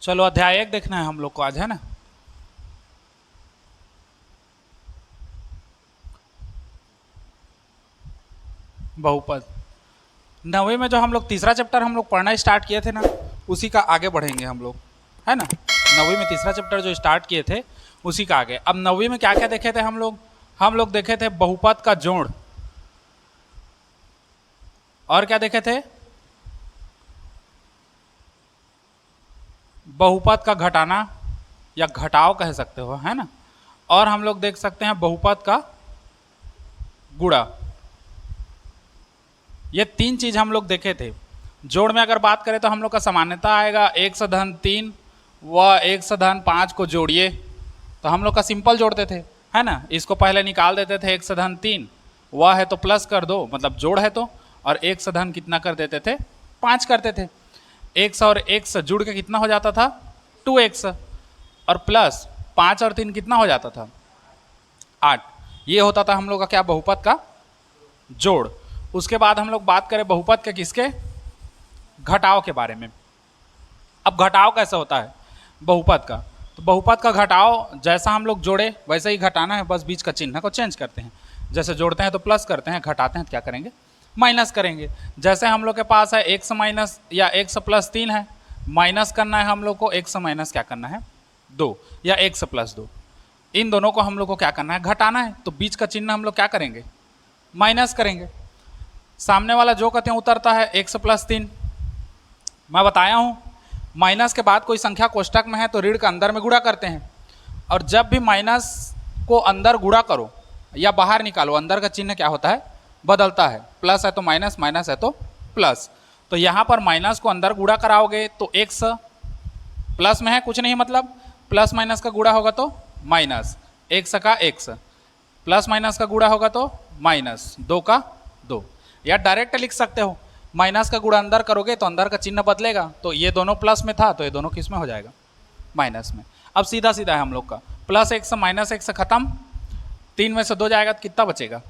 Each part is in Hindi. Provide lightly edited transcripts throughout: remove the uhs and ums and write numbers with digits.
चलो अध्याय 1 देखना है हम लोग को आज, है ना। बहुपद। नवे में जो हम लोग तीसरा चैप्टर हम लोग पढ़ना स्टार्ट किए थे ना, उसी का आगे बढ़ेंगे हम लोग, है ना। नवी में तीसरा चैप्टर जो स्टार्ट किए थे उसी का आगे। अब नवी में क्या क्या देखे थे हम लोग देखे थे बहुपद का जोड़, और क्या देखे थे, बहुपद का घटाना या घटाव कह सकते हो, है ना। और हम लोग देख सकते हैं बहुपद का गुणा। ये तीन चीज हम लोग देखे थे। जोड़ में अगर बात करें तो हम लोग का सामान्यता आएगा 1/3 व 1/5 को जोड़िए, तो हम लोग का सिंपल जोड़ते थे, है ना। इसको पहले निकाल देते थे 1/3, वह है तो प्लस कर दो, मतलब जोड़ है तो, और 1 कितना कर देते थे, 5 करते थे। 1 और 1 जुड़ के कितना हो जाता था, 2x, और प्लस 5 और 3 कितना हो जाता था, 8। ये होता था हम लोग का क्या, बहुपद का जोड़। उसके बाद हम लोग बात करें बहुपद के किसके, घटाव के बारे में। अब घटाव कैसे होता है बहुपद का, तो बहुपद का घटाव जैसा हम लोग जोड़े वैसे ही घटाना है, बस बीच का चिन्ह को चेंज करते हैं। जैसे जोड़ते हैं तो प्लस करते हैं, घटाते हैं तो क्या करेंगे, माइनस करेंगे। जैसे हम लोग के पास है 1 माइनस या 1 प्लस 3 है, माइनस करना है हम लोग को, 1 माइनस क्या करना है, 2, या 1 प्लस 2, इन दोनों को हम लोग को क्या करना है, घटाना है। तो बीच का चिन्ह हम लोग क्या करेंगे, माइनस करेंगे। सामने वाला जो कहते हैं उतरता है 1 प्लस 3। मैं बताया हूँ माइनस के बाद कोई संख्या कोष्टक में है तो ऋण का अंदर में गुणा करते हैं, और जब भी माइनस को अंदर गुणा करो या बाहर निकालो, अंदर का चिन्ह क्या होता है, बदलता है। प्लस है तो माइनस, माइनस है तो प्लस। तो यहाँ पर माइनस को अंदर गुणा कराओगे तो x, प्लस में है कुछ नहीं, मतलब प्लस माइनस का गुणा होगा तो माइनस, x का x, प्लस माइनस का गुणा होगा तो माइनस, 2 का 2। या डायरेक्ट लिख सकते हो, माइनस का गुणा अंदर करोगे तो अंदर का चिन्ह बदलेगा, तो ये दोनों प्लस में था तो ये दोनों किस में हो जाएगा, माइनस में। अब सीधा सीधा है हम लोग का, प्लस 1 माइनस 1 खत्म, 3 में से 2 जाएगा तो कितना बचेगा,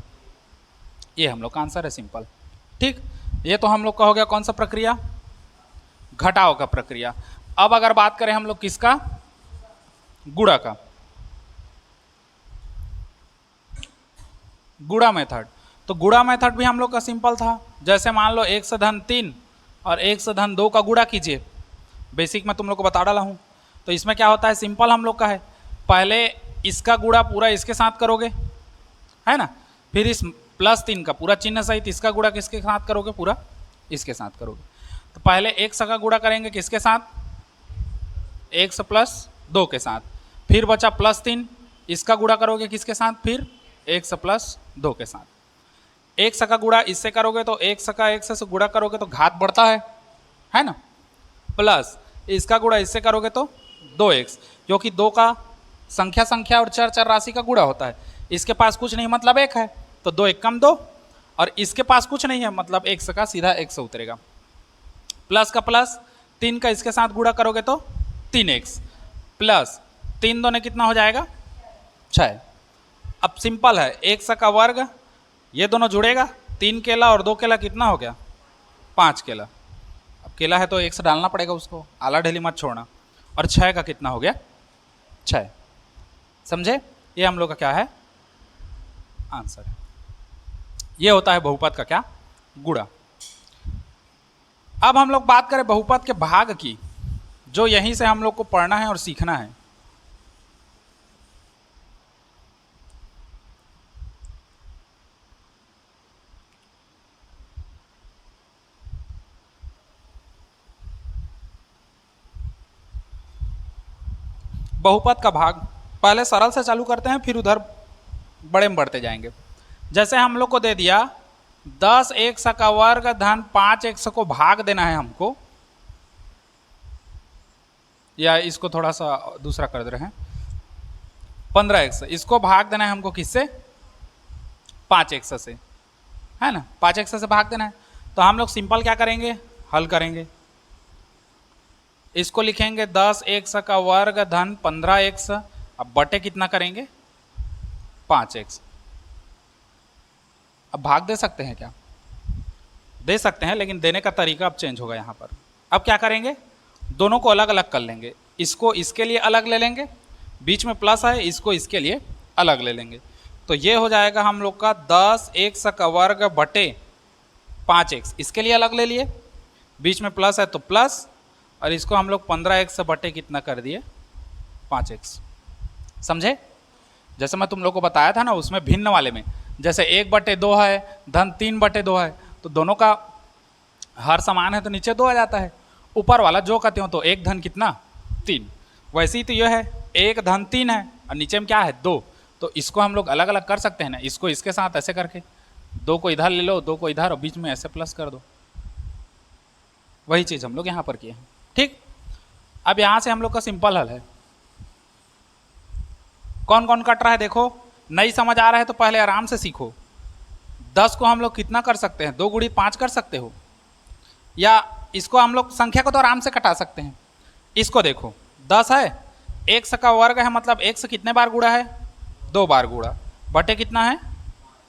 ये हम लोग का आंसर है, सिंपल। ठीक, ये तो हम लोग का हो गया कौन सा प्रक्रिया, घटाव का प्रक्रिया। अब अगर बात करें हम लोग किसका, गुणा का, गुणा मेथड। तो गुणा मेथड भी हम लोग का सिंपल था। जैसे मान लो 1/3 और 1/2 का गुणा कीजिए, बेसिक में तुम लोग को बता डाला हूँ। तो इसमें क्या होता है, सिंपल हम लोग का है, पहले इसका गुणा पूरा इसके साथ करोगे, है ना, फिर इस +3 का पूरा चिन्ह सहित इसका गुणा किसके साथ करोगे, पूरा इसके साथ करोगे। तो पहले 1 का गुणा करेंगे किसके साथ, 1 + 2 के साथ, फिर बचा +3, इसका गुणा करोगे किसके साथ, फिर 1 + 2 के साथ। 1 का गुणा इससे करोगे तो 1 का 1 से गुणा करोगे तो घात बढ़ता है ना, प्लस इसका गुणा इससे करोगे तो 2x, क्योंकि 2 का संख्या और चर राशि का गुणा होता है। इसके पास कुछ नहीं मतलब 1 है, तो 2 × 2, और इसके पास कुछ नहीं है मतलब 1 का सीधा 1 उतरेगा। प्लस का प्लस, 3 का इसके साथ गुणा करोगे तो 3x, प्लस 3 2 कितना हो जाएगा, 6। अब सिंपल है, 1 का वर्ग, ये दोनों जुड़ेगा, 3 केला और 2 केला कितना हो गया, 5 केला। अब केला है तो 1 डालना पड़ेगा उसको, आला ढेली मत छोड़ना। और 6 का कितना हो गया, 6। समझे, ये हम लोग का क्या है, आंसर है। ये होता है बहुपद का क्या, गुणा। अब हम लोग बात करें बहुपद के भाग की, जो यहीं से हम लोग को पढ़ना है और सीखना है। बहुपद का भाग पहले सरल से चालू करते हैं, फिर उधर बड़े में बढ़ते जाएंगे। जैसे हम लोग को दे दिया 10x का वर्ग धन 5x को भाग देना है हमको, या इसको थोड़ा सा दूसरा कर दे रहे हैं, 15x, इसको भाग देना है हमको किससे, 5x से, है ना, 5x से भाग देना है। तो हम लोग सिंपल क्या करेंगे, हल करेंगे। इसको लिखेंगे 10x का वर्ग धन 15x, अब बटे कितना करेंगे, 5x। अब भाग दे सकते हैं क्या, दे सकते हैं, लेकिन देने का तरीका अब चेंज होगा यहाँ पर। अब क्या करेंगे, दोनों को अलग अलग कर लेंगे, इसको इसके लिए अलग ले लेंगे, बीच में प्लस है इसको इसके लिए अलग ले लेंगे। तो ये हो जाएगा हम लोग का 10x का वर्ग बटे 5x, इसके लिए अलग ले लिए, बीच में प्लस है तो प्लस, और इसको हम लोग 15x बटे कितना कर दिए 5x। समझे? जैसे मैं तुम लोग को बताया था ना उसमें भिन्न वाले में, जैसे 1/2 है धन 3/2 है, तो दोनों का हर समान है तो नीचे 2 आ जाता है, ऊपर वाला जो कहते हो तो 1 धन कितना 3। वैसे ही तो यह है 1 धन 3 है और नीचे में क्या है 2, तो इसको हम लोग अलग अलग कर सकते हैं ना, इसको इसके साथ ऐसे करके 2 को इधर ले लो, 2 को इधर और बीच में ऐसे प्लस कर दो। वही चीज़ हम लोग यहाँ पर किए हैं। ठीक, अब यहाँ से हम लोग का सिंपल हल है। कौन कौन कट रहा है देखो, नहीं समझ आ रहा है तो पहले आराम से सीखो। 10 को हम लोग कितना कर सकते हैं, 2 गुणी 5 कर सकते हो, या इसको हम लोग संख्या को तो आराम से कटा सकते हैं। इसको देखो 10 है, x का वर्ग है, मतलब x कितने बार गुणा है 2 बार गुणा, बटे कितना है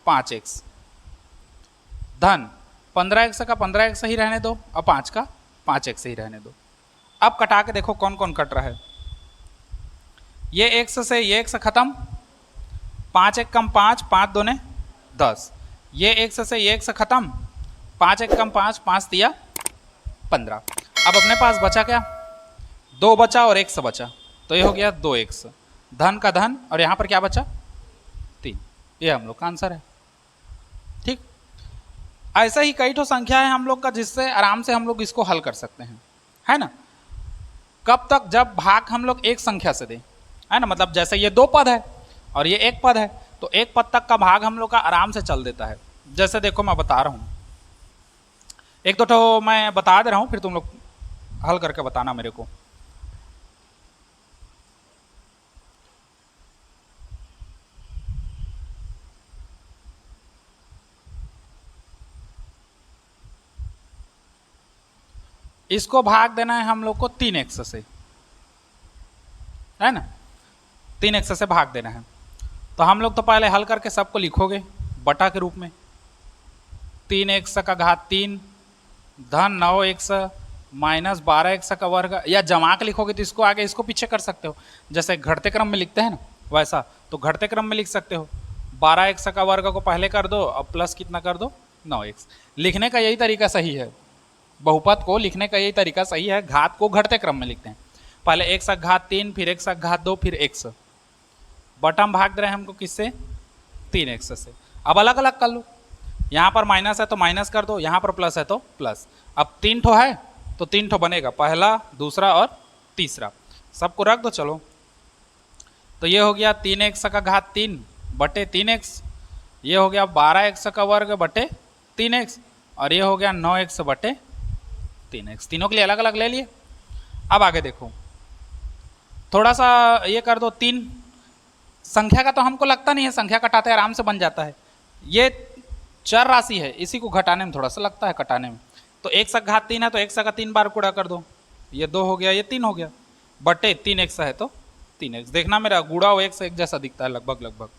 5x, धन 15x का 15x ही रहने दो और 5 का 5x ही रहने दो। अब कटा के देखो कौन कौन कट रहा है। ये x से ये x खत्म, 5 एक कम 5, 5 दूने 10, ये x से ये x खत्म, 5 एक कम 5, 5 दिया 15। अब अपने पास बचा क्या, 2 बचा और x बचा, तो ये हो गया 2x, धन का धन, और यहाँ पर क्या बचा 3। ये हम लोग का आंसर है। ठीक, ऐसा ही कई ठो संख्या है हम लोग का जिससे आराम से हम लोग इसको हल कर सकते हैं, है ना। कब तक, जब भाग हम लोग एक संख्या से दें, है ना, मतलब जैसे ये 2 पद है और ये 1 पद है, तो 1 पद तक का भाग हम लोग का आराम से चल देता है। जैसे देखो मैं बता रहा हूँ, एक दो ठो मैं बता दे रहा हूँ, फिर तुम लोग हल करके बताना मेरे को। इसको भाग देना है हम लोग को 3x से, है ना, 3x से भाग देना है। तो हम लोग तो पहले हल करके सबको लिखोगे बटा के रूप में, 3x का घात 3 धन 9x माइनस 12x का वर्ग, या जमा के लिखोगे तो इसको आगे इसको पीछे कर सकते हो, जैसे घटते क्रम में लिखते हैं ना वैसा, तो घटते क्रम में लिख सकते हो। 12x का वर्ग को पहले कर दो और प्लस कितना कर दो 9x। लिखने का यही तरीका सही है, बहुपद को लिखने का यही तरीका सही है, घात को घटते क्रम में लिखते हैं, पहले x का घात 3, फिर x का घात 2, फिर x, बटम भाग दे रहे हैं हमको किससे 3x से। अब अलग अलग कर लो, यहाँ पर माइनस है तो माइनस कर दो, यहाँ पर प्लस है तो प्लस। अब 3 ठो है तो 3 ठो बनेगा, पहला दूसरा और तीसरा, सबको रख दो चलो। तो ये हो गया 3x का घात 3 बटे 3x, ये हो गया 12x का वर्ग बटे 3x, और ये हो गया 9x बटे 3x। तीनों के लिए अलग अलग ले लिए। अब आगे देखो, थोड़ा सा ये कर दो 3, संख्या का तो हमको लगता नहीं है, संख्या कटाते आराम से बन जाता है, ये चर राशि है, इसी को घटाने में थोड़ा सा लगता है कटाने में। तो 1 का घात 3 है तो 1 का 3 बार गुणा कर दो, ये 2 हो गया, ये 3 हो गया, बटे 3x है तो 3x। देखना मेरा गुणा हो 1 से 1 जैसा दिखता है लगभग लगभग।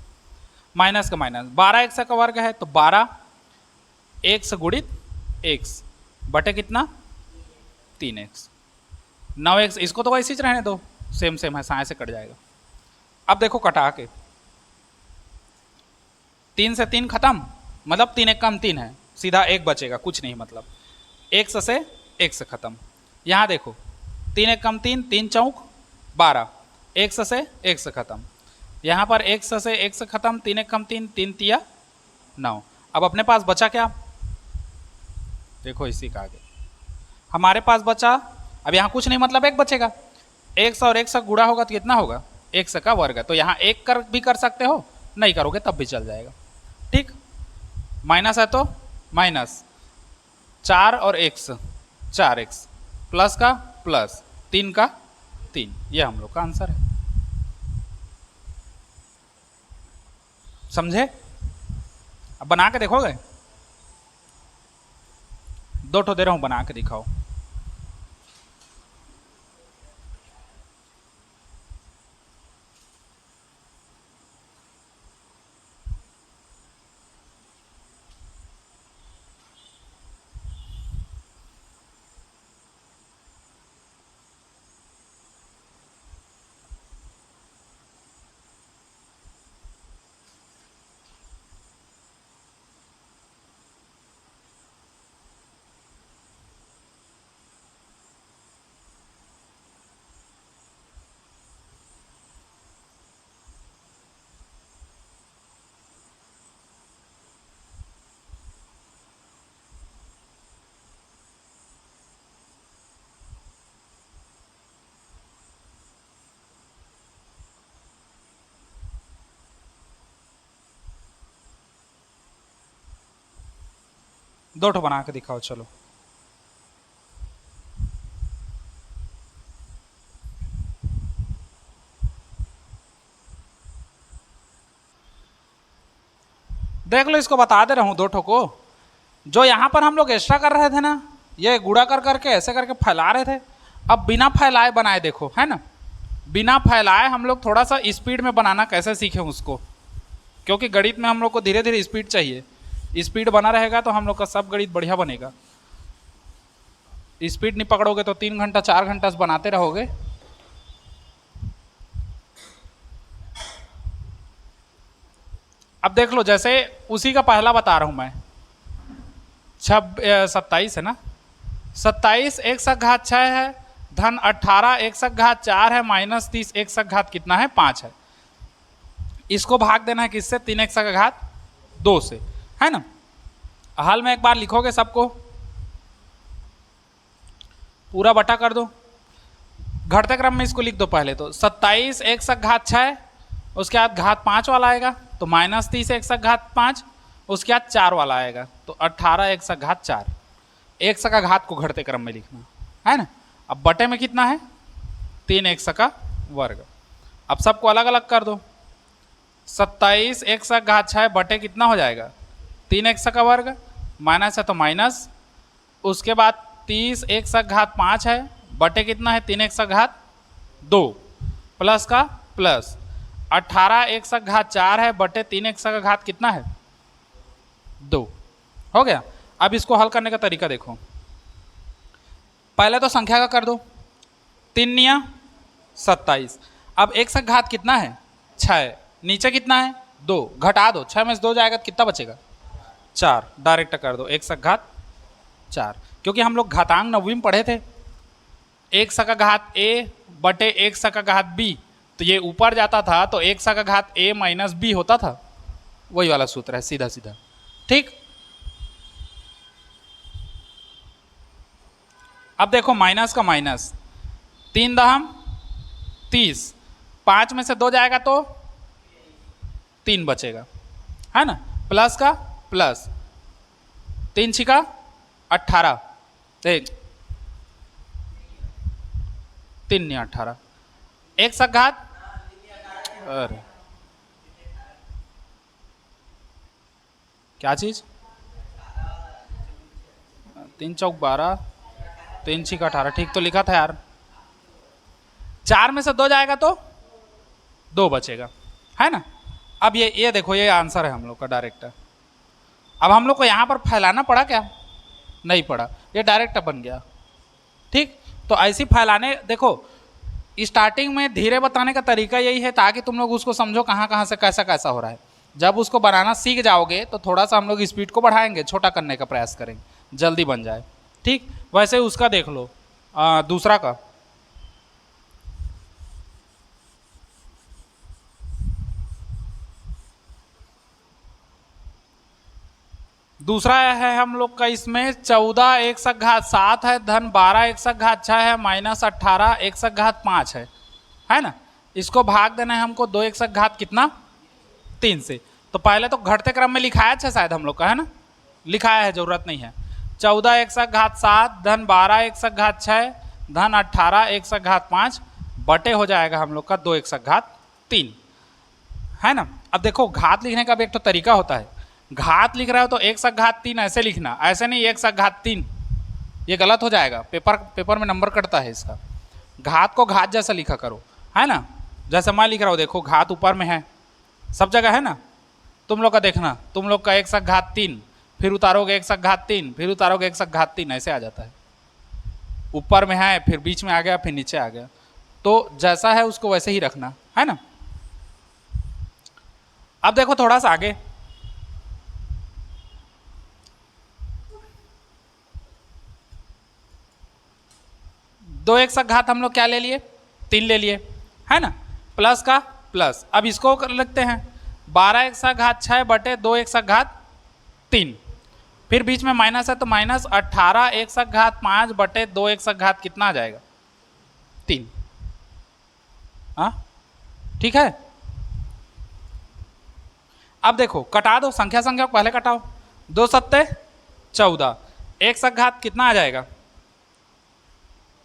माइनस का माइनस, 12x का वर्ग है तो 12 x गुणित x बटे कितना 3x, 9x, इसको तो वैसे ही रहने दो, सेम सेम है, साए से कट जाएगा। अब देखो कटा के, 3 से 3 खत्म, मतलब 3 एक कम 3 है, सीधा 1 बचेगा, कुछ नहीं, मतलब x से 1 खत्म। यहाँ देखो 3 एक कम 3, 3 चौक 12, x से 1 खत्म, यहाँ पर x से 1 खत्म, 3 एक कम 3, 3 तिया 9। अब अपने पास बचा क्या, देखो इसी का आगे हमारे पास बचा, अब यहाँ कुछ नहीं, मतलब 1 बचेगा, 1 और 1 गुणा होगा तो कितना होगा x का वर्ग है, तो यहाँ 1 कर भी कर सकते हो, नहीं करोगे तब भी चल जाएगा। ठीक, माइनस है तो माइनस 4 और x 4x, प्लस का प्लस 3 का 3, ये हम लोग का आंसर है। समझे? अब बना के देखोगे, 2 ठो दे रहा हूं, बना के दिखाओ। दो ठो बना के दिखाओ चलो। देख लो, इसको बता दे रहा हूं दो ठो को। जो यहां पर हम लोग एक्स्ट्रा कर रहे थे ना, ये गुणा कर करके ऐसे करके फैला रहे थे, अब बिना फैलाए बनाए देखो, है ना। बिना फैलाए हम लोग थोड़ा सा स्पीड में बनाना कैसे सीखें उसको, क्योंकि गणित में हम लोग को धीरे धीरे स्पीड चाहिए। स्पीड बना रहेगा तो हम लोग का सब गणित बढ़िया बनेगा। स्पीड नहीं पकड़ोगे तो 3 घंटा 4 घंटा से बनाते रहोगे। अब देख लो, जैसे उसी का पहला बता रहा हूं मैं, 27 है ना, 27 एक सक घात 6 है, धन 18 एक सक घात 4 है, माइनस 30 एक सक घात कितना है 5 है। इसको भाग देना है किससे, 3 एक सक घात 2 से, है ना। हल में एक बार लिखोगे सबको, पूरा बटा कर दो, घटते क्रम में इसको लिख दो। पहले तो 27 एक सक घात 6, उसके बाद घात 5 वाला आएगा तो माइनस 30 एक सक घात 5, उसके बाद 4 वाला आएगा तो 18 एक सक घात 4। एक सका घात को घटते क्रम में लिखना है ना। अब बटे में कितना है, 3 एक सका वर्ग। अब सबको अलग अलग कर दो, 27 एक सक घात 6 बटे कितना हो जाएगा, 3 एक सका वर्ग, माइनस है तो माइनस, उसके बाद 30 एक सक घात 5 है बटे कितना है 3 एक सक घात 2, प्लस का प्लस, 18 एक सक घात 4 है बटे 3 एक सक घात कितना है 2। हो गया। अब इसको हल करने का तरीका देखो, पहले तो संख्या का कर दो, 3 निया 27। अब एक सक घात कितना है 6, नीचे कितना है 2, घटा दो, 6 में से 2 जाएगा तो कितना बचेगा 4, डायरेक्ट कर दो एक सक घात 4। क्योंकि हम लोग घातांक नववीं में पढ़े थे, एक सका घात a बटे एक सका घात b, तो ये ऊपर जाता था तो एक सका घात a माइनस b होता था, वही वाला सूत्र है सीधा सीधा। ठीक, अब देखो माइनस का माइनस, 3 दहम 30, 5 में से 2 जाएगा तो 3 बचेगा, है ना, प्लस का प्लस, 3 छिका 18, 3 नहीं 18, एक सक घात, अरे क्या चीज, 3 चौक 12, 3 छिका 18, ठीक तो लिखा था यार। 4 में से 2 जाएगा तो 2 बचेगा, है ना। अब ये देखो, ये आंसर है हम लोग का डायरेक्ट। अब हम लोग को यहाँ पर फैलाना पड़ा क्या, नहीं पड़ा, ये डायरेक्ट बन गया। ठीक, तो ऐसी फैलाने, देखो स्टार्टिंग में धीरे बताने का तरीका यही है ताकि तुम लोग उसको समझो कहाँ कहाँ से कैसा कैसा हो रहा है। जब उसको बनाना सीख जाओगे तो थोड़ा सा हम लोग स्पीड को बढ़ाएंगे, छोटा करने का प्रयास करेंगे, जल्दी बन जाए। ठीक, वैसे उसका देख लो, दूसरा का, दूसरा है हम लोग का, इसमें 14 एक सक घात 7 है, धन 12 एक सक घात 6 है, माइनस 18 एक सक घात 5 है ना। इसको भाग देना है हमको 2 एक सक घात कितना 3 से। तो पहले तो घटते क्रम में लिखाया है शायद हम लोग का, है ना, लिखाया है, जरूरत नहीं है। 14 एक सक घात 7 धन 12 एक सक घात 6 धन 18 एक सक घात 5 बटे हो जाएगा हम लोग का 2 एक सक घात 3, है ना। अब देखो घात लिखने का भी एक तो तरीका होता है, घात लिख रहे हो तो एक सक घात 3 ऐसे लिखना, ऐसे नहीं एक सक घात 3, ये गलत हो जाएगा, पेपर में नंबर कटता है इसका। घात को घात जैसा लिखा करो, है ना। जैसे मैं लिख रहा हूँ, देखो घात ऊपर में है सब जगह, है ना। तुम लोग का देखना, तुम लोग का एक सक घात 3, फिर उतारोगे एक सक घात 3, फिर उतारोगे एक सक घात 3, ऐसे आ जाता है। ऊपर में है, फिर बीच में आ गया, फिर नीचे आ गया, तो जैसा है उसको वैसे ही रखना, है ना। अब देखो थोड़ा सा आगे, दो एक सक घात हम लोग क्या ले लिए 3 ले लिए, है ना, प्लस का प्लस। अब इसको लिखते हैं 12 एक सक घात 6 बटे 2 एक सक घात 3, फिर बीच में माइनस है तो माइनस 18 एक सक घात 5 बटे 2 एक सक घात कितना आ जाएगा 3। हाँ ठीक है। अब देखो कटा दो, संख्या संख्या को पहले कटाओ, 2 सत्ते 14, x घात कितना आ जाएगा,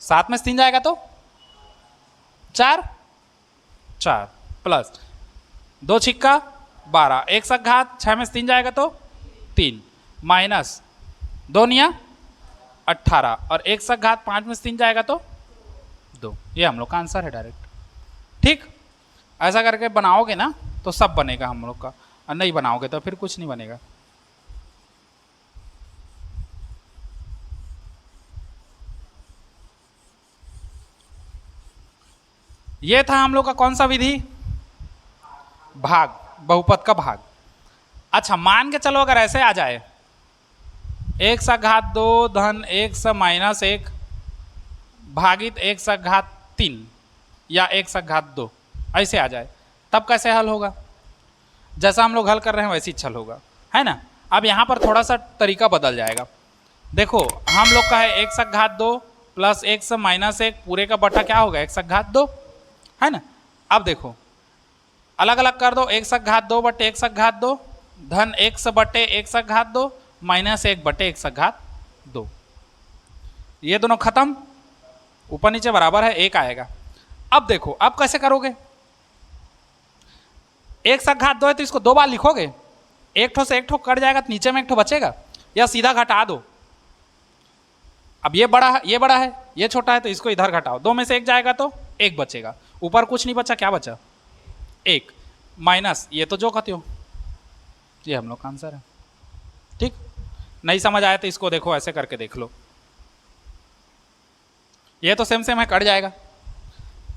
7 में से 3 जाएगा तो 4, 4 प्लस 2 छिक्का 12, x घात 6 में से 3 जाएगा तो 3 माइनस 2 निया 18 और x घात 5 में से 3 जाएगा तो 2। ये हम लोग का आंसर है डायरेक्ट। ठीक, ऐसा करके बनाओगे ना तो सब बनेगा हम लोग का, और नहीं बनाओगे तो फिर कुछ नहीं बनेगा। ये था हम लोग का कौन सा विधि, भाग, बहुपद का भाग। अच्छा मान के चलो अगर ऐसे आ जाए x घात 2 धन x माइनस 1 भागित x घात 3 या x घात 2 ऐसे आ जाए, तब कैसे हल होगा, जैसा हम लोग हल कर रहे हैं वैसे ही हल होगा, है ना। अब यहाँ पर थोड़ा सा तरीका बदल जाएगा। देखो हम लोग का है x घात 2 प्लस x माइनस 1 पूरे का बटा क्या होगा x घात 2, है ना। अब देखो अलग अलग कर दो, x घात 2 बटे x घात 2 धन x बटे x घात 2 माइनस 1 बटे x घात 2, ये दोनों खत्म, ऊपर नीचे बराबर है, 1 आएगा। अब देखो अब कैसे करोगे, x घात 2 है तो इसको 2 बार लिखोगे, एक ठो से एक ठो कट जाएगा तो नीचे में एक ठो बचेगा, या सीधा घटा दो। अब ये बड़ा है ये बड़ा है ये छोटा है तो इसको इधर घटाओ, 2 में से 1 जाएगा तो 1 बचेगा, ऊपर कुछ नहीं बचा, क्या बचा 1 माइनस ये तो जो कहते हो, ये हम लोग का आंसर है। ठीक, नहीं समझ आया तो इसको देखो ऐसे करके देख लो, ये तो सेम सेम है कट जाएगा।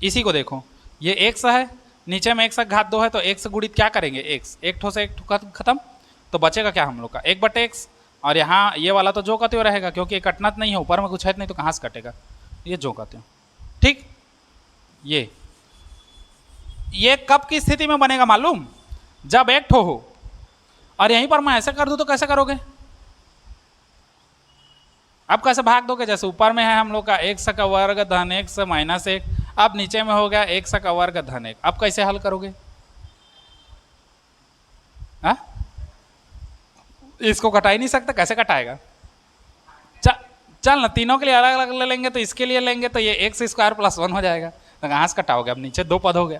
इसी को देखो ये x है, नीचे में x घात 2 है तो x गुणित क्या करेंगे x, एक ठो से एक ठो खत्म, तो बचेगा क्या हम लोग का 1 बटे x, और यहाँ ये वाला तो जो कहते हो रहेगा क्योंकि ये कटना नहीं है, ऊपर में कुछ है नहीं तो कहाँ से कटेगा, ये जो कहते हो। ठीक, ये कब की स्थिति में बनेगा मालूम, जब एक ठो हो, और यहीं पर मैं ऐसे कर दूं तो कैसे करोगे, अब कैसे भाग दोगे, जैसे ऊपर में है हम लोग का x का वर्ग धन x माइनस 1, अब नीचे में हो गया x का वर्ग धन 1, अब कैसे हल करोगे, हा? इसको घटा ही नहीं सकता, कैसे घटाएगा, चल ना तीनों के लिए अलग अलग ले लेंगे, तो इसके लिए लेंगे तो ये x स्क्वायर प्लस 1 हो जाएगा, तो कहाँ से घटाओगे, अब नीचे 2 पद हो गया,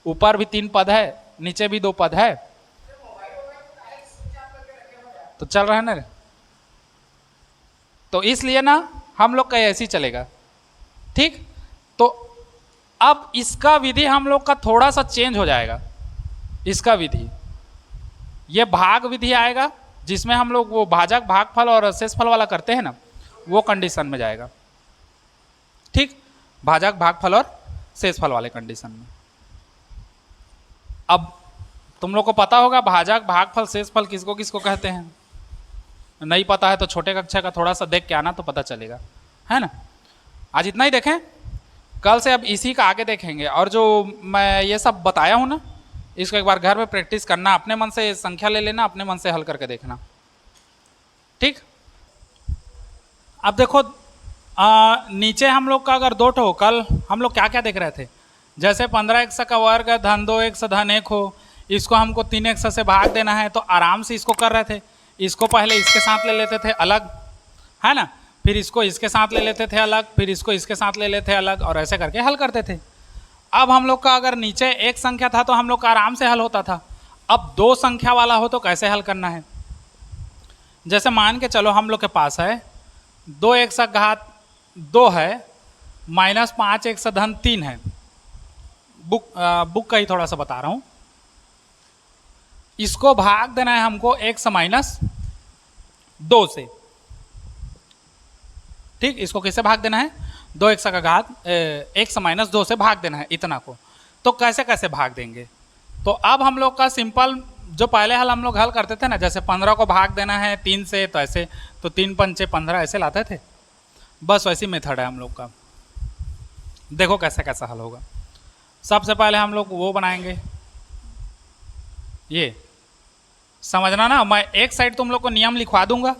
ऊपर भी 3 पद है, नीचे भी 2 पद है, तो चल रहा है ना। तो इसलिए ना हम लोग का ऐसे ही चलेगा। ठीक, तो अब इसका विधि हम लोग का थोड़ा सा चेंज हो जाएगा, इसका विधि ये भाग विधि आएगा, जिसमें हम लोग वो भाजक भागफल और शेषफल वाला करते हैं ना, वो कंडीशन में जाएगा। ठीक, भाजक भागफल और शेषफल वाले कंडीशन में। अब तुम लोग को पता होगा भाजक भागफल शेषफल किसको किसको कहते हैं, नहीं पता है तो छोटे कक्षा का थोड़ा सा देख के आना तो पता चलेगा, है ना। आज इतना ही देखें, कल से अब इसी का आगे देखेंगे, और जो मैं ये सब बताया हूँ ना, इसको एक बार घर में प्रैक्टिस करना, अपने मन से संख्या ले लेना, अपने मन से हल करके देखना। ठीक, अब देखो नीचे हम लोग का अगर 2 ठो, कल हम लोग क्या क्या देख रहे थे, जैसे 15x का वर्ग धन 2x धन 1 हो, इसको हमको 3x से भाग देना है, तो आराम से इसको कर रहे थे, इसको पहले इसके साथ ले लेते थे अलग, है ना, फिर इसको इसके साथ ले लेते थे अलग, फिर इसको इसके साथ ले लेते अलग, और ऐसे करके हल करते थे। अब हम लोग का अगर नीचे एक संख्या था तो हम लोग का आराम से हल होता था, अब 2 संख्या वाला हो तो कैसे हल करना है। जैसे मान के चलो हम लोग के पास है 2x घात 2 है माइनस 5x धन 3 है, बुक का ही थोड़ा सा बता रहा हूँ, इसको भाग देना है हमको x माइनस 2 से। ठीक, इसको कैसे भाग देना है, 2x का घात x माइनस 2 से भाग देना है इतना को, तो कैसे कैसे भाग देंगे। तो अब हम लोग का सिंपल जो पहले हल हम लोग हल करते थे ना, जैसे 15 को भाग देना है 3 से, तो ऐसे तो 3 पंचे 15 ऐसे लाते थे, बस वैसी मेथड है हम लोग का। देखो कैसे कैसा हल होगा। सबसे पहले हम लोग वो बनाएंगे, ये समझना ना, मैं एक साइड तुम लोग को नियम लिखवा दूंगा,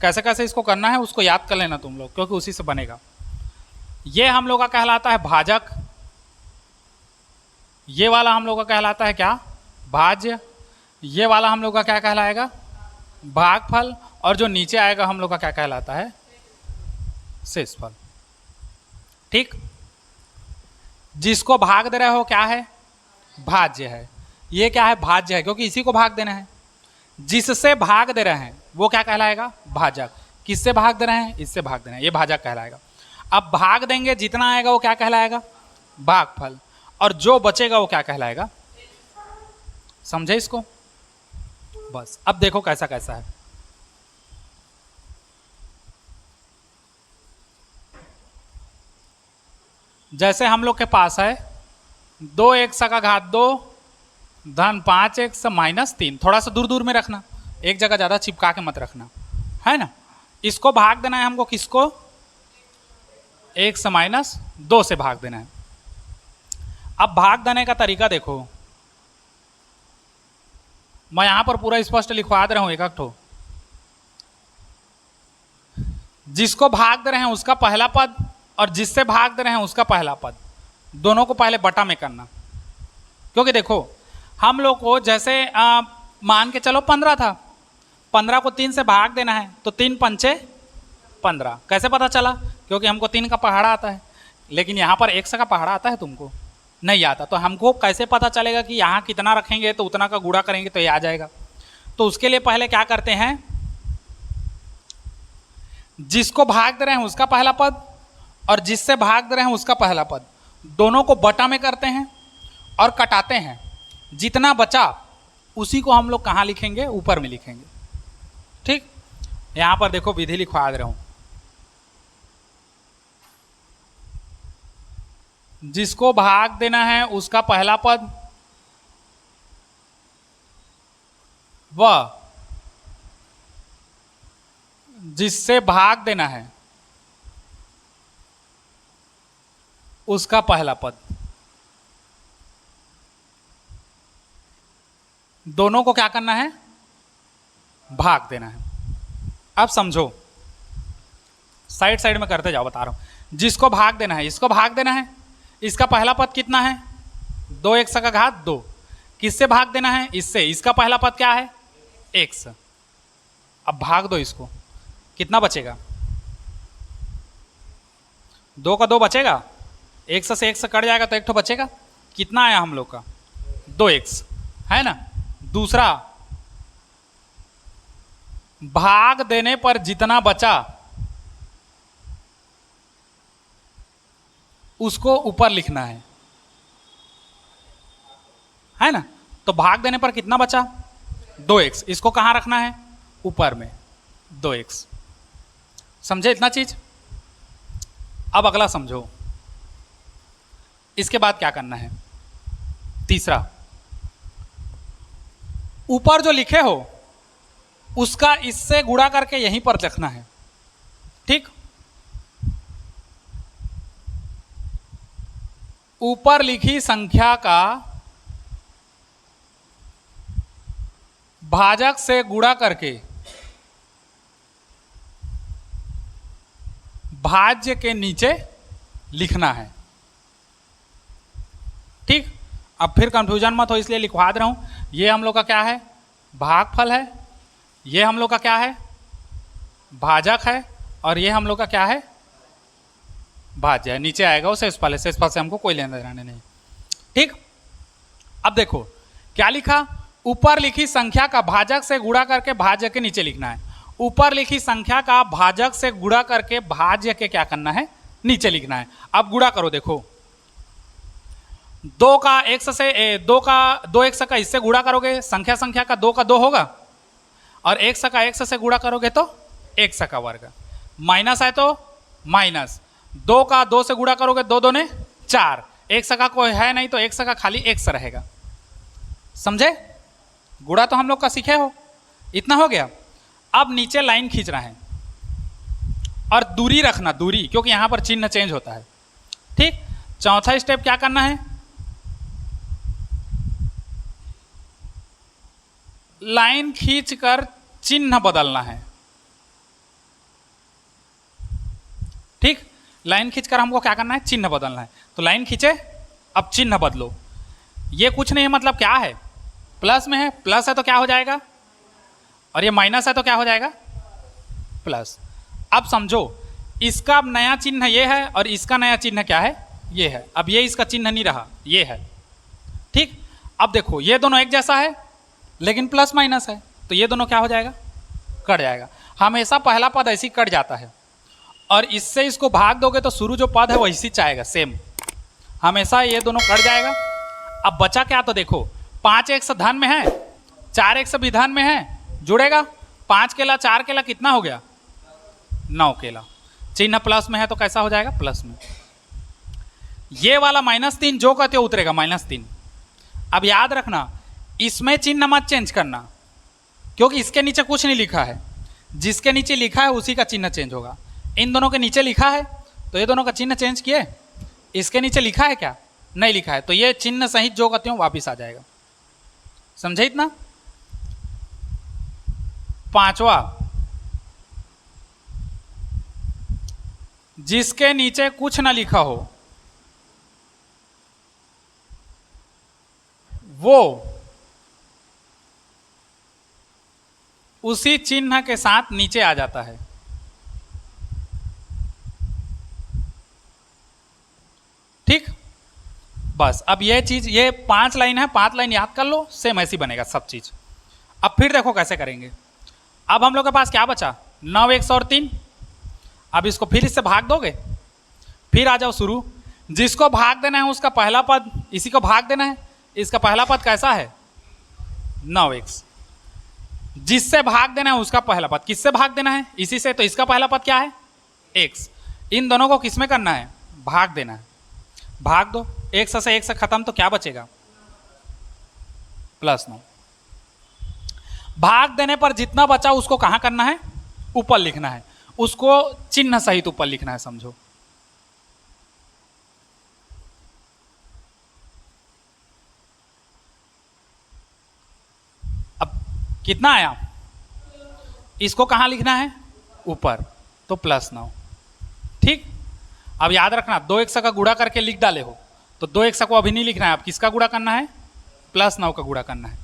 कैसे कैसे इसको करना है उसको याद कर लेना तुम लोग, क्योंकि उसी से बनेगा। ये हम लोग का कहलाता है भाजक, ये वाला हम लोग का कहलाता है क्या, भाज्य, ये वाला हम लोग का क्या कहलाएगा, भागफल, और जो नीचे आएगा हम लोग का क्या कहलाता है, शेषफल। ठीक, जिसको भाग दे रहे हो क्या है, भाज्य है। ये क्या है, भाज्य है, क्योंकि इसी को भाग देना है। जिससे भाग दे रहे हैं वो क्या कहलाएगा, भाजक। किससे भाग दे रहे हैं, इससे भाग दे रहे हैं, ये भाजक कहलाएगा। अब भाग देंगे, जितना आएगा वो क्या कहलाएगा, भागफल। और जो बचेगा वो क्या कहलाएगा, समझे इसको। बस अब देखो कैसा कैसा है। जैसे हम लोग के पास है 2x का घात 2 धन 5x माइनस 3। थोड़ा सा दूर दूर में रखना, एक जगह ज़्यादा चिपका के मत रखना, है ना। इसको भाग देना है हमको, किसको, x माइनस 2 से भाग देना है। अब भाग देने का तरीका देखो, मैं यहां पर पूरा स्पष्ट लिखवा दे रहा हूं एक एक ठो। जिसको भाग दे रहे हैं उसका पहला पद और जिससे भाग दे रहे हैं उसका पहला पद, दोनों को पहले बटा में करना। क्योंकि देखो हम लोग को जैसे मान के चलो 15 था, 15 को 3 से भाग देना है, तो 3 पंचे 15। कैसे पता चला, क्योंकि हमको 3 का पहाड़ा आता है, लेकिन यहाँ पर 1 का पहाड़ा आता है, तुमको नहीं आता। तो हमको कैसे पता चलेगा कि यहाँ कितना रखेंगे तो उतना का गुणा करेंगे तो ये आ जाएगा। तो उसके लिए पहले क्या करते हैं, जिसको भाग दे रहे हैं उसका पहला पद और जिससे भाग दे रहे हैं उसका पहला पद, दोनों को बटा में करते हैं और कटाते हैं। जितना बचा उसी को हम लोग कहाँ लिखेंगे, ऊपर में लिखेंगे। ठीक, यहां पर देखो विधि लिखवा दे रहा हूं। जिसको भाग देना है उसका पहला पद व जिससे भाग देना है उसका पहला पद, दोनों को क्या करना है, भाग देना है। अब समझो, साइड साइड में करते जाओ, बता रहा हूं। जिसको भाग देना है, इसको भाग देना है, इसका पहला पद कितना है, 2x का घात 2। किससे भाग देना है, इससे, इसका पहला पद क्या है, x। अब भाग दो इसको, कितना बचेगा, 2 का 2 बचेगा, x से x कट जाएगा तो एक ठो बचेगा। कितना आया हम लोग का, 2x, है ना। दूसरा, भाग देने पर जितना बचा उसको ऊपर लिखना है ना। तो भाग देने पर कितना बचा, 2x, इसको कहां रखना है, ऊपर में 2x। समझे इतना चीज। अब अगला समझो, इसके बाद क्या करना है। तीसरा, ऊपर जो लिखे हो उसका इससे गुणा करके यहीं पर लिखना है। ठीक, ऊपर लिखी संख्या का भाजक से गुणा करके भाज्य के नीचे लिखना है। ठीक, अब फिर कंफ्यूजन मत हो, इसलिए लिखवा दे रहा हूं। ये हम लोग का क्या है, भागफल है, ये हम लोग का क्या है, भाजक है, और ये हम लोग का क्या है, भाज्य है। नीचे आएगा वो शेषफल है, शेषफल से हमको कोई लेना देना नहीं। ठीक, अब देखो क्या लिखा, ऊपर लिखी संख्या का भाजक से गुणा करके भाज्य के नीचे लिखना है। ऊपर लिखी संख्या का भाजक से गुणा करके भाज्य के क्या करना है, नीचे लिखना है। अब गुणा करो, देखो 2 का x से 2x का इससे गुणा करोगे, संख्या संख्या का 2 का 2 होगा, और x का x से गुणा करोगे तो x का वर्ग, माइनस है तो माइनस, 2 का 2 से गुणा करोगे, 2 2 4, x का कोई है नहीं तो x का खाली x रहेगा। समझे, गुणा तो हम लोग का सीखे हो, इतना हो गया। अब नीचे लाइन खींचना है और दूरी रखना, दूरी, क्योंकि यहां पर चिन्ह चेंज होता है। ठीक, चौथा स्टेप क्या करना है, लाइन खींचकर चिन्ह बदलना है। ठीक, लाइन खींचकर हमको क्या करना है, चिन्ह बदलना है। तो लाइन खींचे, अब चिन्ह बदलो। ये कुछ नहीं है, मतलब क्या है, प्लस में है, प्लस है तो क्या हो जाएगा, और ये माइनस है तो क्या हो जाएगा, प्लस। अब समझो इसका नया चिन्ह ये है और इसका नया चिन्ह क्या है, ये है। अब ये इसका चिन्ह नहीं रहा, ये है। ठीक, अब देखो ये दोनों एक जैसा है लेकिन प्लस माइनस है, तो ये दोनों क्या हो जाएगा, कट जाएगा। हमेशा पहला पद ऐसी कट जाता है और इससे इसको भाग दोगे तो शुरू जो पद है वो इसी चाहेगा सेम, हमेशा ये दोनों कट जाएगा। अब बचा क्या, तो देखो 5 एक से धन में है, 4 एक से भी धन में है, जुड़ेगा। 5 केला 4 केला कितना हो गया, 9 केला। चिन्ह प्लस में है तो कैसा हो जाएगा, प्लस में। ये वाला -3 जो कहते हो उतरेगा -3। अब याद रखना इसमें चिन्ह मत चेंज करना, क्योंकि इसके नीचे कुछ नहीं लिखा है, जिसके नीचे लिखा है उसी का चिन्ह चेंज होगा। इन दोनों के नीचे लिखा है तो ये दोनों का चिन्ह चेंज किए, इसके नीचे लिखा है क्या, नहीं लिखा है, तो ये चिन्ह सहित जो कहते हो वापिस आ जाएगा। समझे इतना। पांचवा, जिसके नीचे कुछ ना लिखा हो वो उसी चिन्ह के साथ नीचे आ जाता है। ठीक, बस। अब ये चीज, ये 5 लाइन है, 5 लाइन याद कर लो, सेम ऐसी बनेगा सब चीज। अब फिर देखो कैसे करेंगे। अब हम लोग के पास क्या बचा, 9 1 और 3। अब इसको फिर इससे भाग दोगे, फिर आ जाओ शुरू। जिसको भाग देना है उसका पहला पद इसी को भाग देना है। इसका पहला पद कैसा है, 9x। जिससे भाग देना है उसका पहला पद किससे भाग देना है, इसी से, तो इसका पहला पद क्या है, x। इन दोनों को किसमें करना है, भाग देना है। भाग दो, x से x से खत्म, तो क्या बचेगा, +9। भाग देने पर जितना बचा उसको कहां करना है, ऊपर लिखना है, उसको चिन्ह सहित ऊपर लिखना है, समझो। अब कितना आया, इसको कहां लिखना है, ऊपर, तो +9। ठीक, अब याद रखना 2x का गुणा करके लिख डाले हो, तो 2x को अभी नहीं लिखना है, अब किसका गुणा करना है, +9 का गुणा करना है।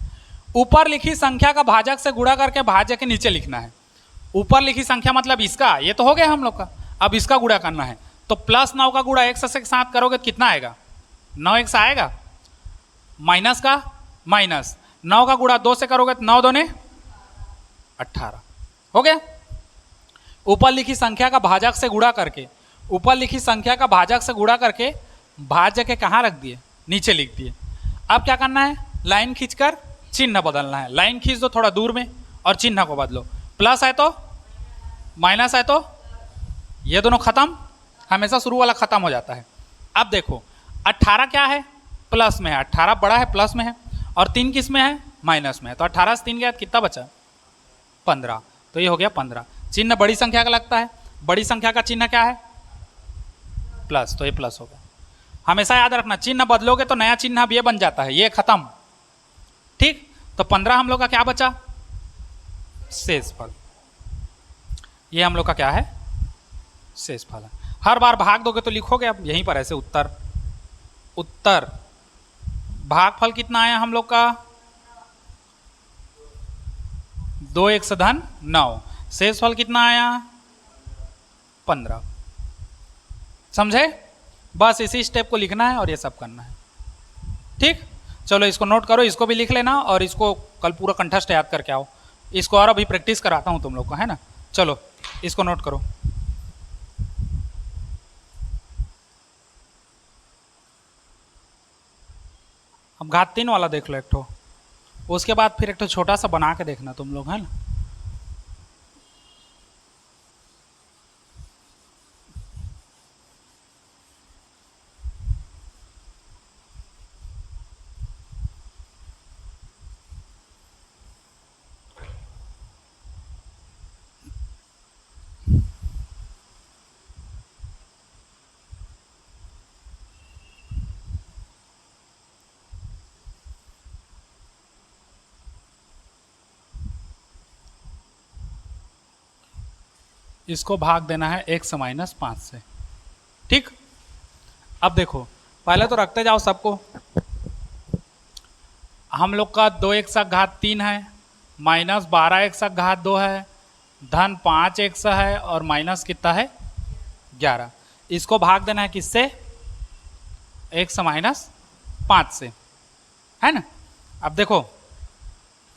ऊपर लिखी संख्या का भाजक से गुणा करके भाज्य के नीचे लिखना है। ऊपर लिखी संख्या मतलब इसका, ये तो हो गया हम लोग का, अब इसका गुणा करना है, तो +9 का गुणा x के साथ करोगे तो कितना आएगा, 9x आएगा, माइनस का माइनस, 9 का गुणा 2 से करोगे तो 9 दूने 18 हो गया। ऊपर लिखी संख्या का भाजक से गुणा करके, ऊपर लिखी संख्या का भाजक से गुणा करके भाज्य के कहाँ रख दिए, नीचे लिख दिए। अब क्या करना है, लाइन खींचकर चिन्ह बदलना है। लाइन खींच दो थोड़ा दूर में और चिन्ह को बदलो, प्लस है तो माइनस है तो ये दोनों खत्म, हमेशा शुरू वाला खत्म हो जाता है। अब देखो 18 क्या है, प्लस में है, 18 बड़ा है, प्लस में है, और 3 किस में है, माइनस में है, तो 18 से 3 गया कितना बचा, 15, तो ये हो गया 15। चिन्ह बड़ी संख्या का लगता है, बड़ी संख्या का चिन्ह क्या है, प्लस, तो ये प्लस होगा। हमेशा याद रखना चिन्ह बदलोगे तो नया चिन्ह अब ये बन जाता है, ये खत्म। ठीक, तो 15 हम लोग का क्या बचा, शेषफल। ये हम लोग का क्या है, शेषफल है। हर बार भाग दोगे तो लिखोगे अब यहीं पर ऐसे उत्तर। उत्तर भागफल कितना आया हम लोग का, 2x धन 9, शेषफल कितना आया, 15। समझे, बस इसी स्टेप को लिखना है और ये सब करना है। ठीक, चलो इसको नोट करो, इसको भी लिख लेना और इसको कल पूरा कंठस्थ याद करके आओ। इसको और अभी प्रैक्टिस कराता हूँ तुम लोग को, है ना। चलो इसको नोट करो। अब घात 3 वाला देख लो एक ठो, उसके बाद फिर एक ठो छोटा सा बना के देखना तुम लोग, है ना। इसको भाग देना है x - 5 से। ठीक, अब देखो पहले तो रखते जाओ सबको। हम लोग का 2x का घात 3 है, -12x का घात 2 है, धन 5x है और माइनस कितना है 11। इसको भाग देना है किससे, x माइनस 5 से, है ना। अब देखो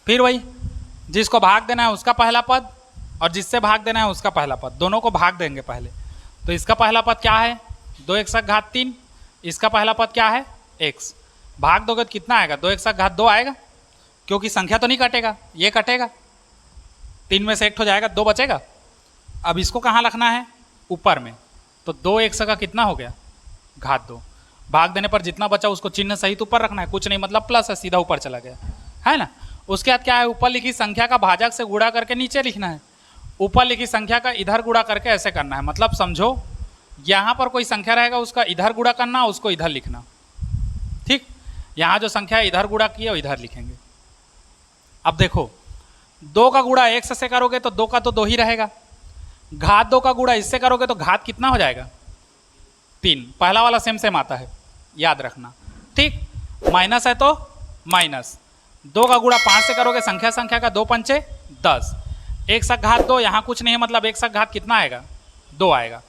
फिर वही, जिसको भाग देना है उसका पहला पद और जिससे भाग देना है उसका पहला पद, दोनों को भाग देंगे पहले। तो इसका पहला पद क्या है 2x का घात 3, इसका पहला पद क्या है x। भाग दोगे तो कितना आएगा 2x का घात 2 आएगा, क्योंकि संख्या तो नहीं कटेगा, ये कटेगा, 3 में से 1 हो जाएगा, 2 बचेगा। अब इसको कहाँ रखना है ऊपर में, तो 2x का कितना हो गया घात 2। भाग देने पर जितना बचा उसको चिन्ह सहित ऊपर रखना है, कुछ नहीं मतलब प्लस है, सीधा ऊपर चला गया, है ना। उसके बाद क्या है, ऊपर लिखी संख्या का भाजक से गुणा करके नीचे लिखना है, ऊपर लिखी संख्या का इधर गुणा करके ऐसे करना है। मतलब समझो यहाँ पर कोई संख्या रहेगा उसका इधर गुणा करना, उसको इधर लिखना, ठीक। यहाँ जो संख्या इधर गुणा की है वो इधर लिखेंगे। अब देखो 2 का गुणा x से करोगे तो 2 का तो 2 ही रहेगा, घात 2 का गुणा इससे करोगे तो घात कितना हो जाएगा 3। पहला वाला सेम सेम आता है, याद रखना, ठीक। माइनस है तो माइनस, 2 का गुणा 5 से करोगे, संख्या संख्या का 2 पंचे 10, 1 का घात 2, यहाँ कुछ नहीं है मतलब 1 का घात कितना आएगा 2 आएगा।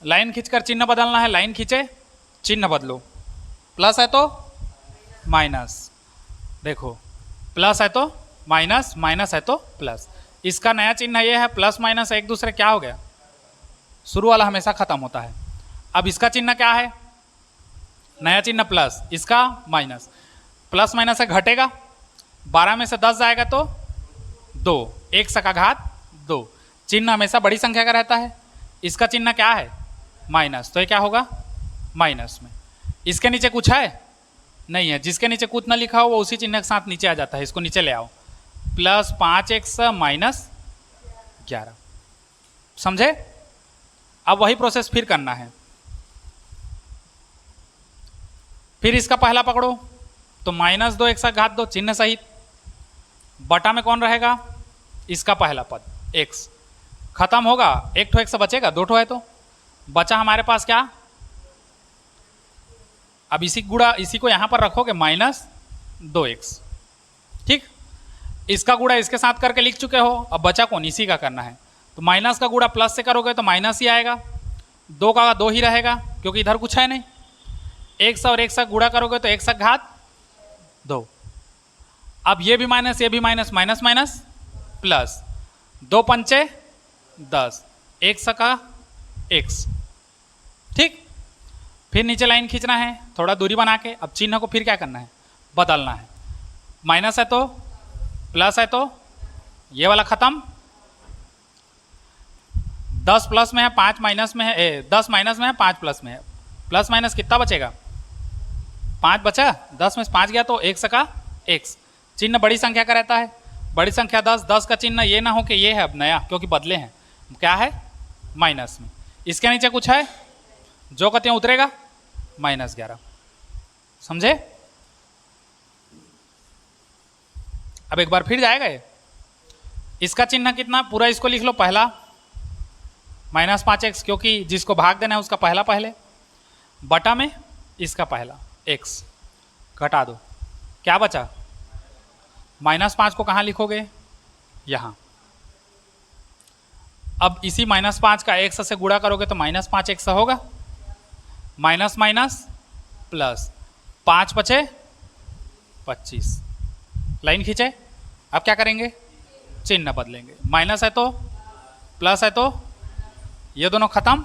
लाइन खींचकर चिन्ह बदलना है, लाइन खींचे चिन्ह बदलो, प्लस है तो माइनस, देखो प्लस है तो माइनस, माइनस है तो प्लस। इसका नया चिन्ह ये है, प्लस माइनस एक दूसरे क्या हो गया, शुरू वाला हमेशा खत्म होता है। अब इसका चिन्ह क्या है, नया चिन्ह प्लस, इसका माइनस, प्लस माइनस से घटेगा, 12 में से 10 जाएगा तो 2, 1 का घात 2, चिन्ह हमेशा बड़ी संख्या का रहता है। इसका चिन्ह क्या है माइनस, तो ये क्या होगा माइनस में। इसके नीचे कुछ है नहीं है, जिसके नीचे कुछ ना लिखा हो वो उसी चिन्ह के साथ नीचे आ जाता है, इसको नीचे ले आओ, प्लस 5x माइनस 11, समझे। अब वही प्रोसेस फिर करना है, फिर इसका पहला पकड़ो तो माइनस 2x का घात 2 चिन्ह सहित, बटा में कौन रहेगा इसका पहला पद x, खत्म होगा, 1 ठो x बचेगा, 2 ठो है तो बचा हमारे पास क्या। अब इसी गुणा इसी को यहां पर रखोगे माइनस 2x, ठीक। इसका गुणा इसके साथ करके लिख चुके हो, अब बचा कौन इसी का करना है, तो माइनस का गुणा प्लस से करोगे तो माइनस ही आएगा, 2 का 2 ही रहेगा क्योंकि इधर कुछ है नहीं, 1 और 1 गुणा करोगे तो 1 घात 2। अब ये भी माइनस, ये भी माइनस, माइनस माइनस प्लस, 2 पंचे 10, 1 का x, ठीक। फिर नीचे लाइन खींचना है थोड़ा दूरी बना के। अब चिन्ह को फिर क्या करना है बदलना है, माइनस है तो प्लस है तो ये वाला खत्म, 10 प्लस में है 5 माइनस में है, 10 माइनस में है 5 प्लस में है, प्लस माइनस कितना बचेगा 5 बचा, 10 में से 5 गया तो 1 का x। चिन्ह बड़ी संख्या का रहता है, बड़ी संख्या 10, 10 का चिन्ह ये ना हो कि ये है अब नया, क्योंकि बदले हैं, क्या है माइनस में। इसके नीचे कुछ है जो कहते हैं उतरेगा माइनस 11, समझे। अब एक बार फिर जाएगा ये, इसका चिन्ह कितना पूरा इसको लिख लो, पहला माइनस 5x, क्योंकि जिसको भाग देना है उसका पहला पहले, बटा में इसका पहला x, घटा दो, क्या बचा माइनस 5 को कहाँ लिखोगे यहाँ। अब इसी माइनस 5 का x से गुणा करोगे तो माइनस 5x होगा, माइनस माइनस प्लस, 5 बचे 25, लाइन खींचे। अब क्या करेंगे चिन्ह बदलेंगे, माइनस है तो प्लस है तो ये दोनों खत्म,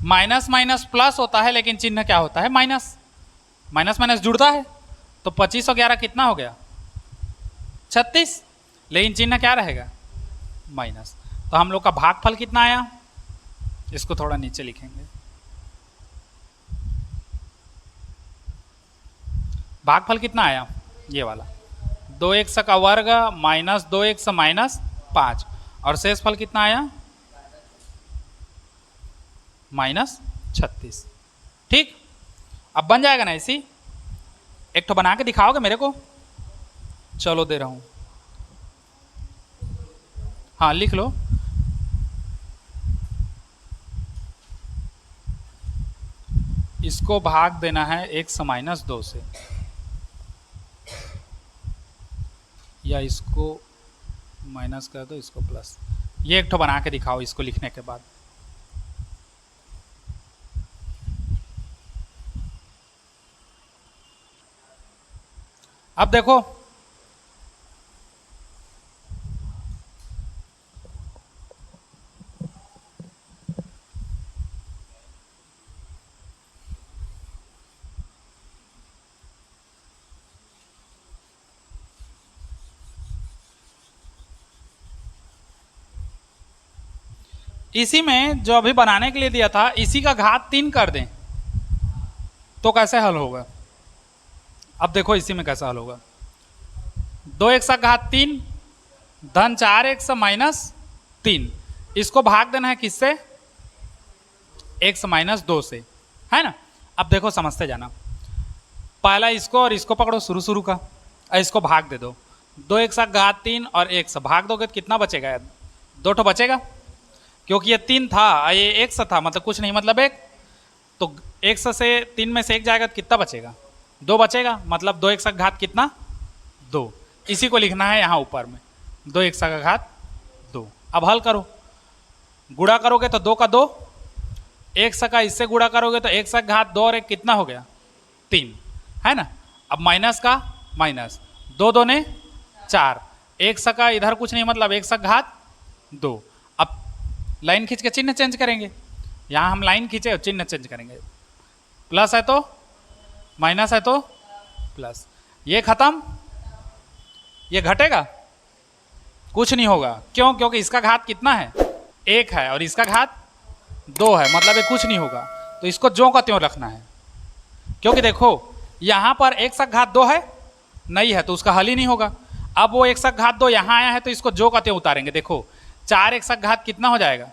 माइनस माइनस प्लस होता है लेकिन चिन्ह क्या होता है माइनस, माइनस माइनस जुड़ता है, तो 25 और 11 कितना हो गया 36, लेकिन चिन्ह क्या रहेगा माइनस। तो हम लोग का भागफल कितना आया, इसको थोड़ा नीचे लिखेंगे, भागफल कितना आया ये वाला 2x का वर्ग माइनस 2x माइनस 5, और शेष फल कितना आया माइनस 36, ठीक। अब बन जाएगा ना इसी, एक तो बना के दिखाओगे मेरे को, चलो दे रहा हूं, हाँ लिख लो, इसको भाग देना है x माइनस 2 से, या इसको माइनस कर दो, इसको प्लस। ये एक ठो बना के दिखाओ इसको लिखने के बाद। अब देखो इसी में जो अभी बनाने के लिए दिया था, इसी का घात 3 कर दें तो कैसे हल होगा? अब देखो इसी में कैसा हल होगा। 2x का घात 3 धन 4x माइनस 3, इसको भाग देना है किससे? x माइनस 2 से, है ना। अब देखो समझते जाना, पहला इसको और इसको पकड़ो शुरू शुरू का, इसको भाग दे दो। 2x का घात 3 और x भाग दोगे तो कितना बचेगा? 2 ठो बचेगा, क्योंकि ये 3 था, ये x था, मतलब कुछ नहीं, मतलब 1। तो x से 3 में से 1 जाएगा तो कितना बचेगा? 2 बचेगा, मतलब 2x का घात कितना? 2। इसी को लिखना है यहाँ ऊपर में, 2x का घात 2। अब हल करो, गुणा करोगे तो 2 का 2, x का इससे गुणा करोगे तो x का घात 2 और 1 कितना हो गया? 3, है ना। अब माइनस का माइनस, 2 दूने 4, x का इधर कुछ नहीं, मतलब x का घात 2। अब लाइन खींच के चिन्ह चेंज करेंगे, यहाँ हम लाइन खींचे और चिन्ह चेंज करेंगे। प्लस है तो माइनस है तो प्लस, ये खत्म, ये घटेगा, कुछ नहीं होगा। क्यों? क्योंकि इसका घात कितना है? 1 है और इसका घात 2 है, मतलब ये कुछ नहीं होगा। तो इसको ज्यों का त्यों रखना है, क्योंकि देखो यहाँ पर x का घात 2 है, नहीं है तो उसका हल ही नहीं होगा। अब वो x का घात 2 यहाँ आया है तो इसको ज्यों का त्यों उतारेंगे। देखो 4x का घात कितना हो जाएगा?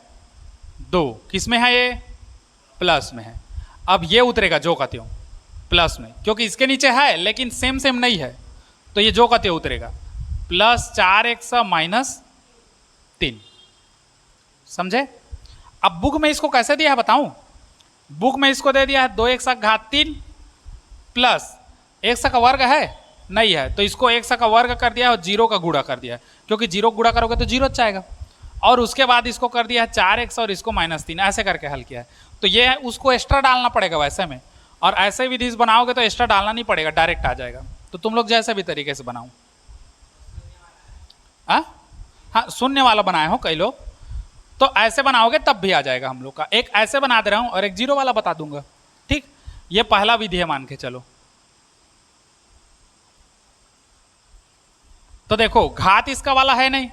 2। किस में है ये? प्लस में है। अब ये उतरेगा ज्यों का त्यों प्लस में, क्योंकि इसके नीचे है लेकिन सेम सेम नहीं है, तो ये ज्यों का त्यों उतरेगा। प्लस 4x माइनस 3, समझे। अब बुक में इसको कैसे दिया है बताऊं? बुक में इसको दे दिया है 2x का घात 3 प्लस x का वर्ग है, नहीं है तो इसको x का वर्ग कर दिया और 0 का गुणा कर दिया, क्योंकि 0 गुणा करोगे तो 0 जाएगा। और उसके बाद इसको कर दिया है 4x और इसको -3, ऐसे करके हल किया है। तो ये है, उसको एक्स्ट्रा डालना पड़ेगा वैसे में, और ऐसे विधि से बनाओगे तो एक्स्ट्रा डालना नहीं पड़ेगा, डायरेक्ट आ जाएगा। तो तुम लोग जैसे भी तरीके से बनाओ। हाँ शून्य वाला बनाए हो कई लोग, तो ऐसे बनाओगे तब भी आ जाएगा हम लोग का। एक ऐसे बना दे रहा हूं और एक 0 वाला बता दूंगा, ठीक। ये पहला विधि है मान के चलो। तो देखो घात इसका वाला है नहीं,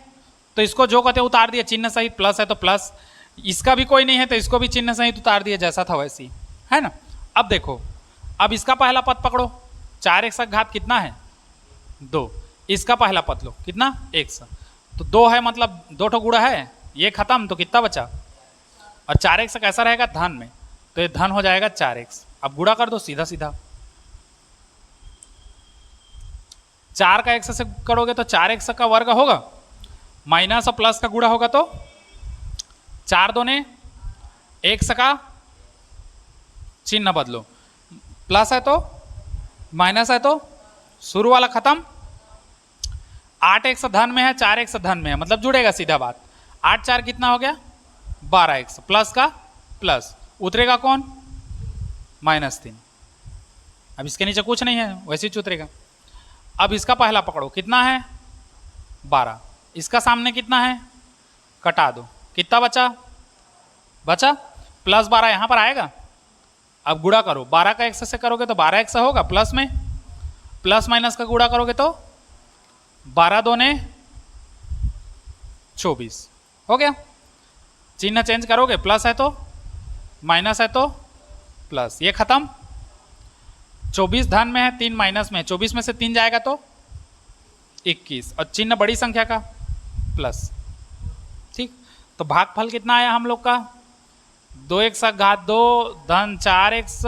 तो इसको जो कहते उतार दिया चिन्ह सहित, प्लस है तो प्लस, इसका भी कोई नहीं है तो इसको भी चिन्ह सहित उतार दिया, जैसा था वैसी, है ना। अब देखो, अब इसका पहला पद पकड़ो, 4x का घात कितना है? 2। इसका पहला पद लो, कितना? x। तो 2 है, मतलब 2 ठो गुणा है, ये खत्म, तो कितना बचा? और 4x कैसा रहेगा? धन में, तो ये धन हो जाएगा 4x। अब गुणा कर दो सीधा सीधा, 4 का x से करोगे तो 4x का वर्ग होगा, माइनस और प्लस का गुणा होगा तो 4 दूने x का चिन्ह बदलो, प्लस है तो माइनस है तो शुरू वाला खत्म। 8x धन में है, 4x धन में है, मतलब जुड़ेगा सीधा बात। 8 4 कितना हो गया? 12x, प्लस का प्लस, उतरेगा कौन? -3। अब इसके नीचे कुछ नहीं है, वैसे ही उतरेगा। अब इसका पहला पकड़ो, कितना है? 12। इसका सामने कितना है? कटा दो, कितना बचा? बचा +12 यहां पर आएगा। अब गुणा करो, 12 का x से करोगे तो 12x होगा, प्लस में प्लस माइनस का गुणा करोगे तो 12 दूने 24 हो गया। चिन्ह चेंज करोगे, प्लस है तो माइनस है तो प्लस, ये खत्म। 24 धन में है, 3 माइनस में है, 24 में से 3 जाएगा तो 21, और चिन्ह बड़ी संख्या का प्लस, ठीक। तो भागफल कितना आया हम लोग का? 2x का घात 2 धन 4x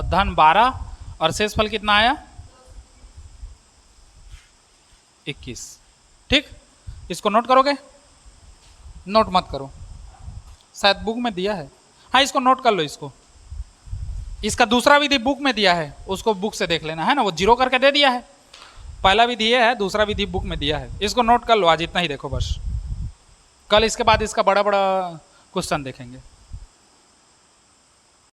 धन 12, और शेष फल कितना आया? 21, ठीक। इसको नोट करोगे? नोट मत करो, शायद बुक में दिया है। हाँ इसको नोट कर लो, इसको, इसका दूसरा विधि बुक में दिया है, उसको बुक से देख लेना, है ना, वो 0 करके दे दिया है। पहला विधि ये है, दूसरा विधि बुक में दिया है, इसको नोट कर लो, आज इतना ही देखो बस। कल इसके बाद इसका बड़ा बड़ा क्वेश्चन देखेंगे।